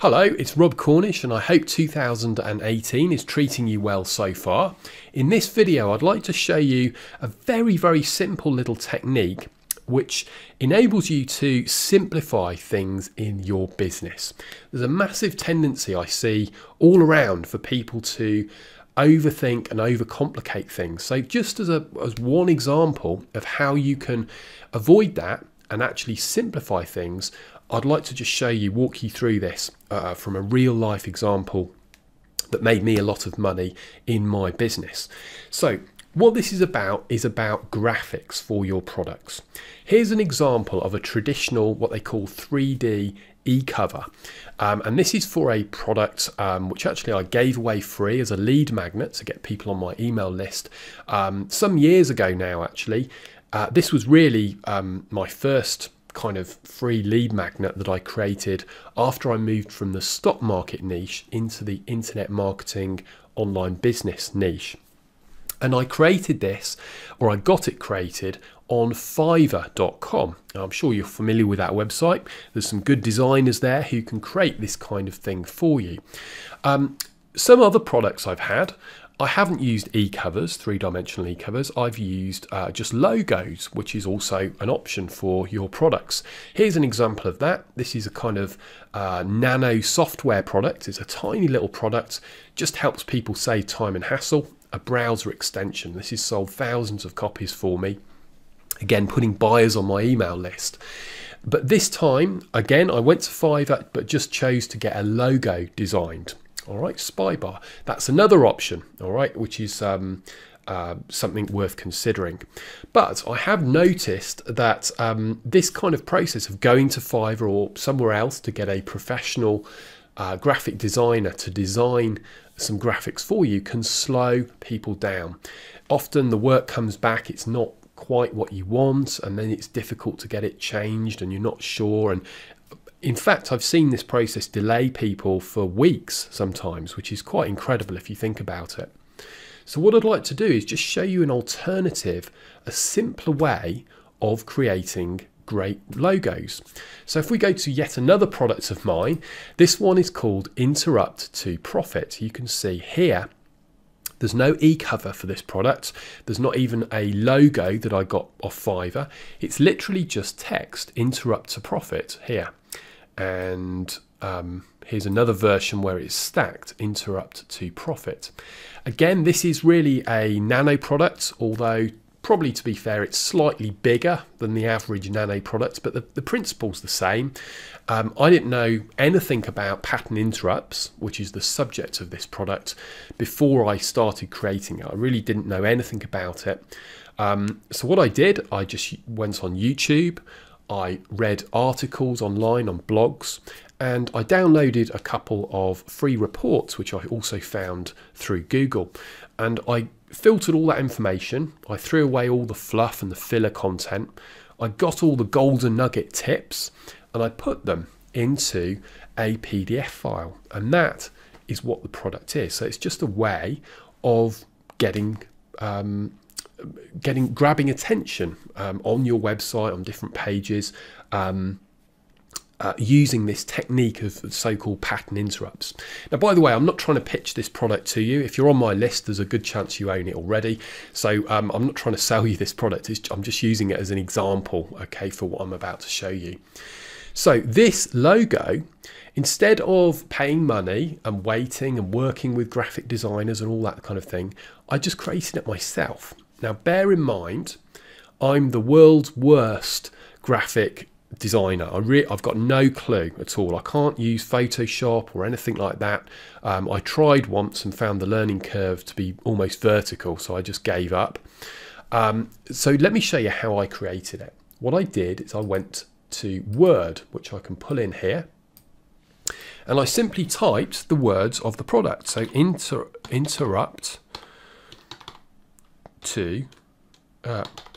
Hello, it's Rob Cornish and I hope 2018 is treating you well so far. In this video I'd like to show you a very simple little technique which enables you to simplify things in your business. There's a massive tendency I see all around for people to overthink and overcomplicate things. So just as one example of how you can avoid that and actually simplify things, I'd like to just walk you through this from a real life example that made me a lot of money in my business. So what this is about graphics for your products. Here's an example of a traditional, what they call 3D e-cover. And this is for a product which actually I gave away free as a lead magnet to get people on my email list some years ago now actually. This was really my first kind of free lead magnet that I created after I moved from the stock market niche into the internet marketing online business niche. And I created this, or I got it created on Fiverr.com. I'm sure you're familiar with that website. There's some good designers there who can create this kind of thing for you. Some other products I've had, I haven't used e-covers, three-dimensional e-covers. I've used just logos, which is also an option for your products. Here's an example of that. This is a kind of nano software product. It's a tiny little product, just helps people save time and hassle. A browser extension. This has sold thousands of copies for me. Again, putting buyers on my email list. But this time, again, I went to Fiverr, but just chose to get a logo designed. All right, Spybar. That's another option, all right, which is something worth considering. But I have noticed that this kind of process of going to Fiverr or somewhere else to get a professional graphic designer to design some graphics for you can slow people down. Often the work comes back, it's not quite what you want, and then it's difficult to get it changed and you're not sure. And in fact, I've seen this process delay people for weeks sometimes, which is quite incredible if you think about it. So what I'd like to do is just show you an alternative, a simpler way of creating great logos. So if we go to yet another product of mine, this one is called Interrupt to Profit. You can see here, there's no e-cover for this product. There's not even a logo that I got off Fiverr. It's literally just text, Interrupt to Profit here. And here's another version where it's stacked, Interrupt to Profit. Again, this is really a nano product, although probably, to be fair, it's slightly bigger than the average nano product, but the principle's the same. I didn't know anything about pattern interrupts, which is the subject of this product, before I started creating it. I really didn't know anything about it. So what I did, I just went on YouTube, I read articles online on blogs, and I downloaded a couple of free reports, which I also found through Google. And I filtered all that information. I threw away all the fluff and the filler content. I got all the golden nugget tips and I put them into a PDF file. And that is what the product is. So it's just a way of grabbing attention on your website, on different pages, using this technique of so-called pattern interrupts. Now, by the way, I'm not trying to pitch this product to you. If you're on my list, there's a good chance you own it already. So I'm not trying to sell you this product. I'm just using it as an example, okay, for what I'm about to show you. So this logo, instead of paying money and waiting and working with graphic designers and all that kind of thing, I just created it myself. Now, bear in mind, I'm the world's worst graphic designer. I've got no clue at all. I can't use Photoshop or anything like that. I tried once and found the learning curve to be almost vertical, so I just gave up. So let me show you how I created it. What I did is I went to Word, which I can pull in here, and I simply typed the words of the product. So interrupt to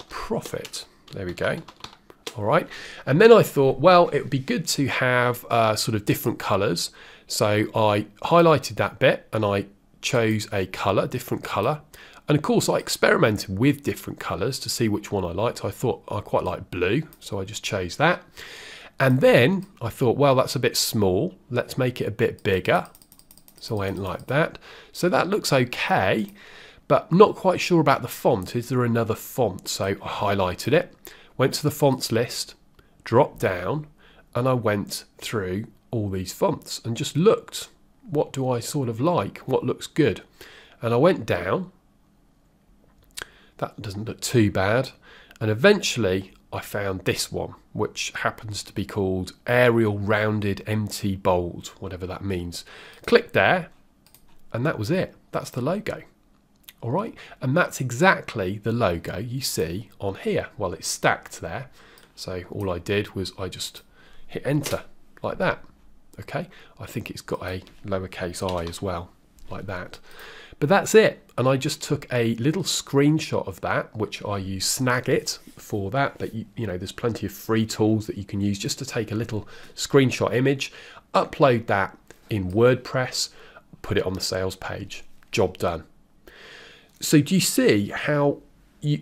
profit. There we go. All right, and then I thought, well, it would be good to have sort of different colors. So I highlighted that bit and I chose a color, different color. And of course I experimented with different colors to see which one I liked. I thought I quite like blue, so I just chose that. And then I thought, well, that's a bit small. Let's make it a bit bigger. So I went like that. So that looks okay, but not quite sure about the font. Is there another font? So I highlighted it, went to the fonts list, dropped down, and I went through all these fonts and just looked. What do I sort of like? What looks good? And I went down. That doesn't look too bad. And eventually I found this one, which happens to be called Arial Rounded Empty Bold, whatever that means. Click there, and that was it. That's the logo. All right, and that's exactly the logo you see on here. Well, it's stacked there. So all I did was I just hit enter like that. Okay, I think it's got a lowercase I as well, like that. But that's it. And I just took a little screenshot of that, which I use Snagit for that. But you know, there's plenty of free tools that you can use just to take a little screenshot image, upload that in WordPress, put it on the sales page. Job done. So do you see how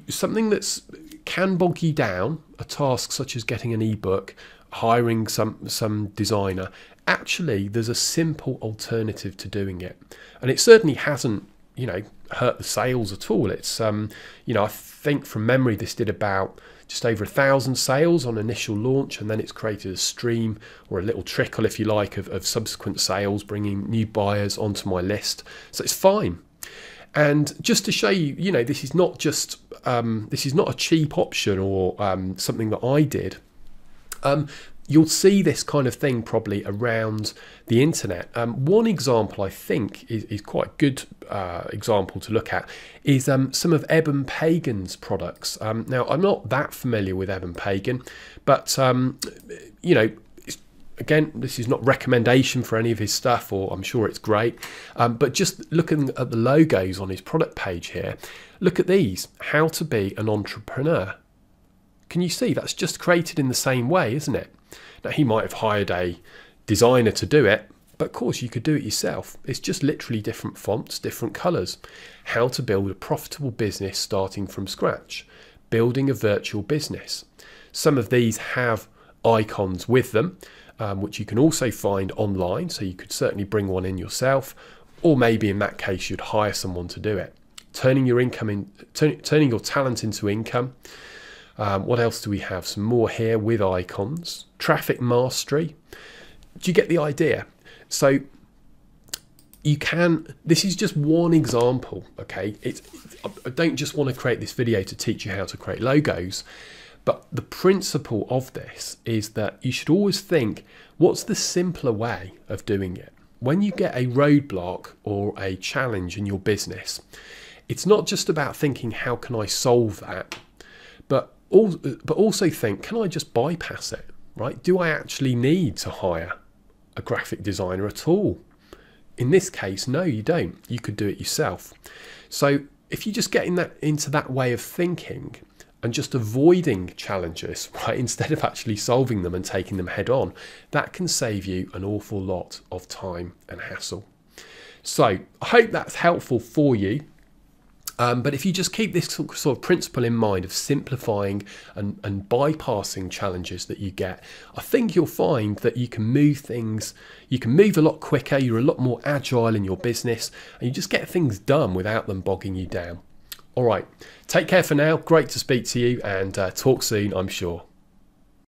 something that's can bog you down, a task such as getting an ebook, hiring some designer, actually there's a simple alternative to doing it, and it certainly hasn't, you know, hurt the sales at all. It's you know, I think from memory this did about just over 1,000 sales on initial launch, and then it's created a stream or a little trickle, if you like, of subsequent sales, bringing new buyers onto my list. So it's fine. And just to show you, you know, this is not just this is not a cheap option or something that I did. You'll see this kind of thing probably around the internet. One example I think is quite a good example to look at is some of Eben Pagan's products. Now, I'm not that familiar with Eben Pagan, but you know, again, this is not recommendation for any of his stuff, or I'm sure it's great. But just looking at the logos on his product page here, look at these. How to be an entrepreneur. Can you see that's just created in the same way, isn't it? Now, he might have hired a designer to do it, but of course you could do it yourself. It's just literally different fonts, different colours. How to build a profitable business starting from scratch. Building a virtual business. Some of these have icons with them, which you can also find online, so you could certainly bring one in yourself, or maybe in that case you'd hire someone to do it. Turning your turning your talent into income. What else do we have? Some more here with icons. Traffic mastery. Do you get the idea? So you can, this is just one example, okay? I don't just want to create this video to teach you how to create logos, but the principle of this is that you should always think, what's the simpler way of doing it? When you get a roadblock or a challenge in your business, it's not just about thinking, how can I solve that? But also think, can I just bypass it, right? Do I actually need to hire a graphic designer at all? In this case, no, you don't. You could do it yourself. So if you just get into that way of thinking and just avoiding challenges, right, instead of actually solving them and taking them head on, that can save you an awful lot of time and hassle. So I hope that's helpful for you. But if you just keep this sort of principle in mind of simplifying and bypassing challenges that you get, I think you'll find that you can move things, you can move a lot quicker, you're a lot more agile in your business, and you just get things done without them bogging you down. All right, take care for now. Great to speak to you, and talk soon, I'm sure.